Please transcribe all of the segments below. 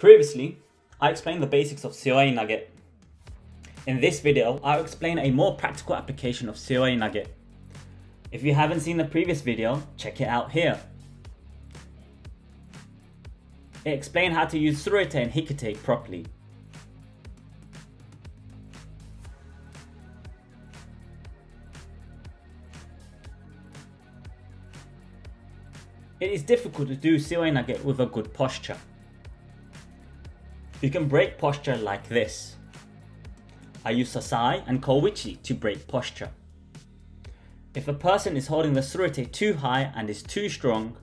Previously, I explained the basics of seoinage. In this video, I'll explain a more practical application of seoinage. If you haven't seen the previous video, check it out here. It explained how to use surete and hikite properly. It is difficult to do seoinage with a good posture. You can break posture like this. I use sasai and kowichi to break posture. If a person is holding the surete too high and is too strong,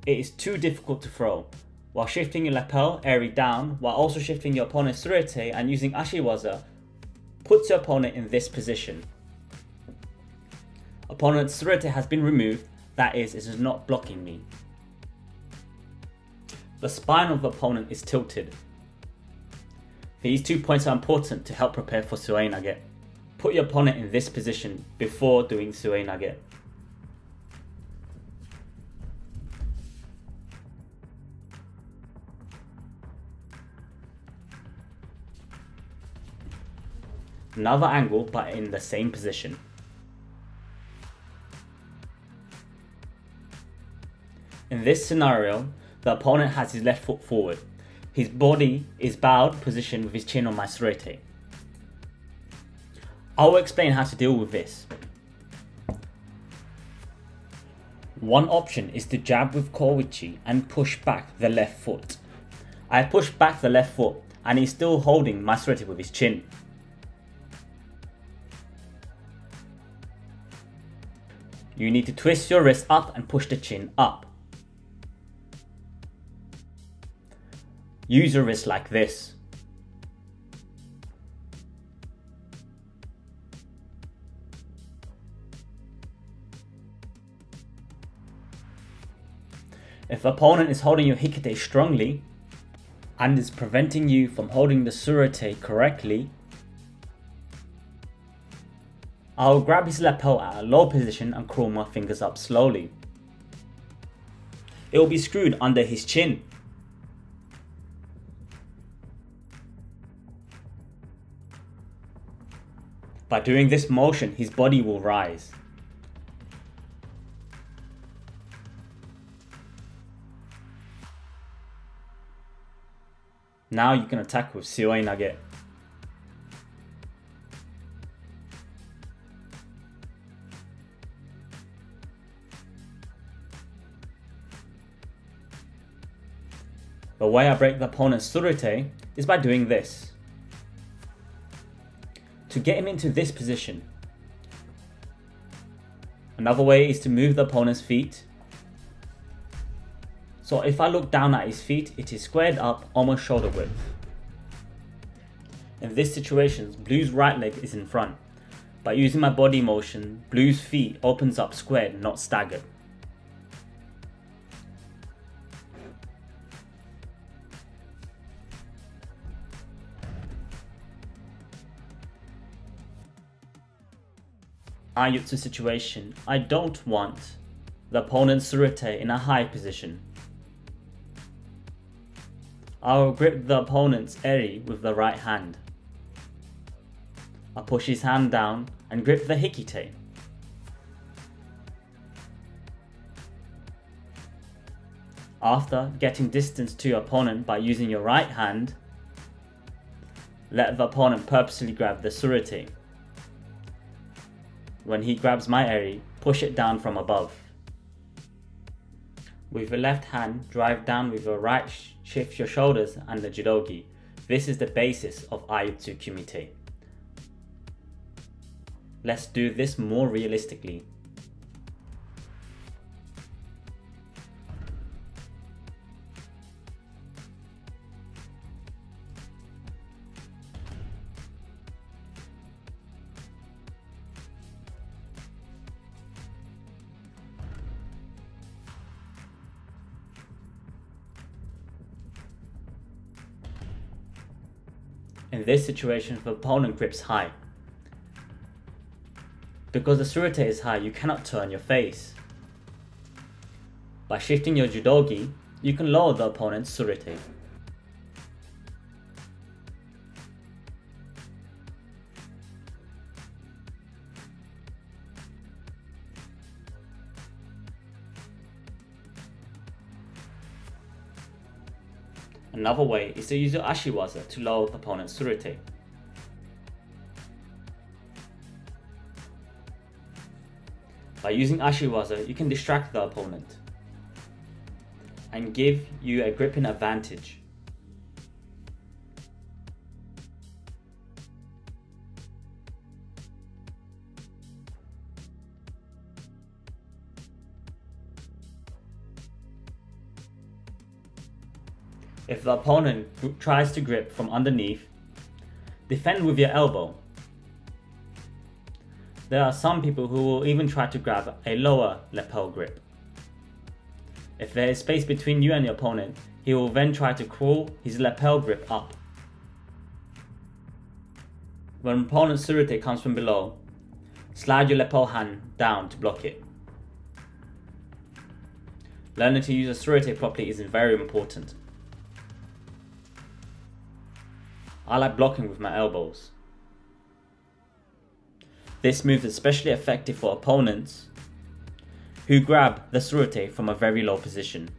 it is too difficult to throw. While shifting your lapel eri down, while also shifting your opponent's surete and using AIYOTSU, puts your opponent in this position. Opponent's surete has been removed, that is, it is not blocking me. The spine of the opponent is tilted. These 2 points are important to help prepare for seoinage. Put your opponent in this position before doing seoinage. Another angle, but in the same position. In this scenario, the opponent has his left foot forward. His body is bowed position with his chin on my surete. I will explain how to deal with this. One option is to jab with kowichi and push back the left foot. I push back the left foot and he's still holding my surete with his chin. You need to twist your wrist up and push the chin up. Use your wrist like this. If the opponent is holding your hikite strongly and is preventing you from holding the surete correctly, I'll grab his lapel at a low position and crawl my fingers up slowly. It will be screwed under his chin. By doing this motion, his body will rise. Now you can attack with seoinage. The way I break the opponent's surete is by doing this. To get him into this position. Another way is to move the opponent's feet. So if I look down at his feet, it is squared up almost shoulder width. In this situation, Blue's right leg is in front. By using my body motion, Blue's feet opens up squared, not staggered. AIYOTSU situation, I don't want the opponent's surete in a high position. I will grip the opponent's eri with the right hand. I push his hand down and grip the hikite. After getting distance to your opponent by using your right hand, let the opponent purposely grab the surete. When he grabs my eri, push it down from above. With your left hand, drive down with your right, shift your shoulders and the judogi. This is the basis of AIYOTSU KUMITE. Let's do this more realistically. In this situation, the opponent grips high. Because the surete is high, you cannot turn your face. By shifting your judogi, you can lower the opponent's surete. Another way is to use your AIYOTSU to lower the opponent's surete. By using AIYOTSU, you can distract the opponent and give you a gripping advantage. If the opponent tries to grip from underneath, defend with your elbow. There are some people who will even try to grab a lower lapel grip. If there is space between you and your opponent, he will then try to crawl his lapel grip up. When opponent's surete comes from below, slide your lapel hand down to block it. Learning to use a surete properly is very important. I like blocking with my elbows. This move is especially effective for opponents who grab the surete from a very low position.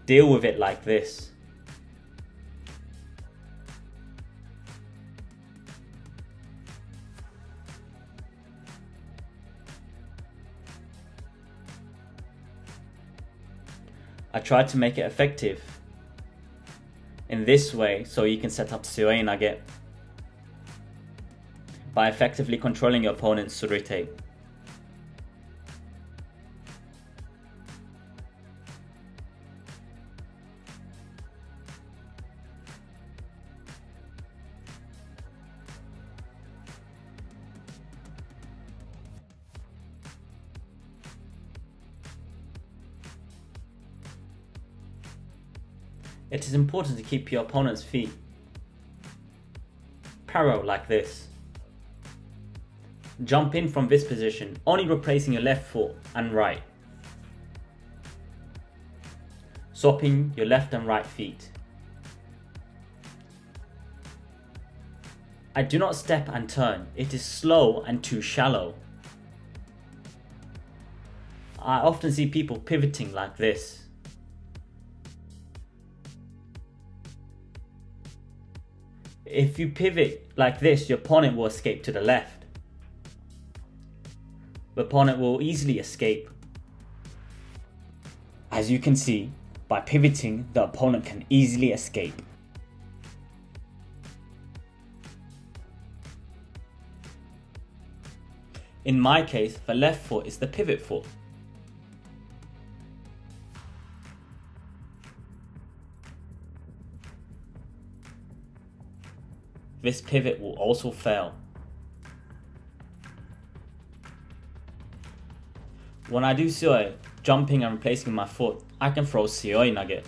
Deal with it like this. I tried to make it effective in this way so you can set up seoinage by effectively controlling your opponent's surete. It is important to keep your opponent's feet parallel like this. Jump in from this position, only replacing your left foot and right, swapping your left and right feet. I do not step and turn, it is slow and too shallow. I often see people pivoting like this. If you pivot like this, your opponent will escape to the left. The opponent will easily escape. As you can see, by pivoting, the opponent can easily escape. In my case, the left foot is the pivot foot. This pivot will also fail. When I do seoi, jumping and replacing my foot, I can throw seoinage.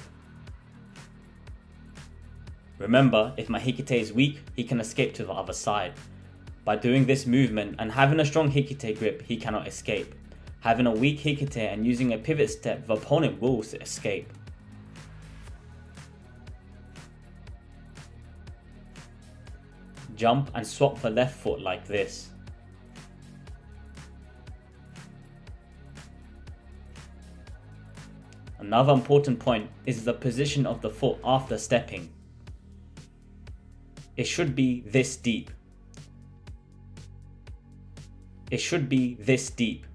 Remember, if my hikite is weak, he can escape to the other side. By doing this movement and having a strong hikite grip, he cannot escape. Having a weak hikite and using a pivot step, the opponent will escape. Jump and swap the left foot like this. Another important point is the position of the foot after stepping. It should be this deep. It should be this deep.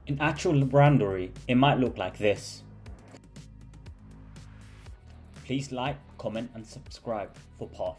In actual randori, it might look like this. Please like, comment and subscribe for part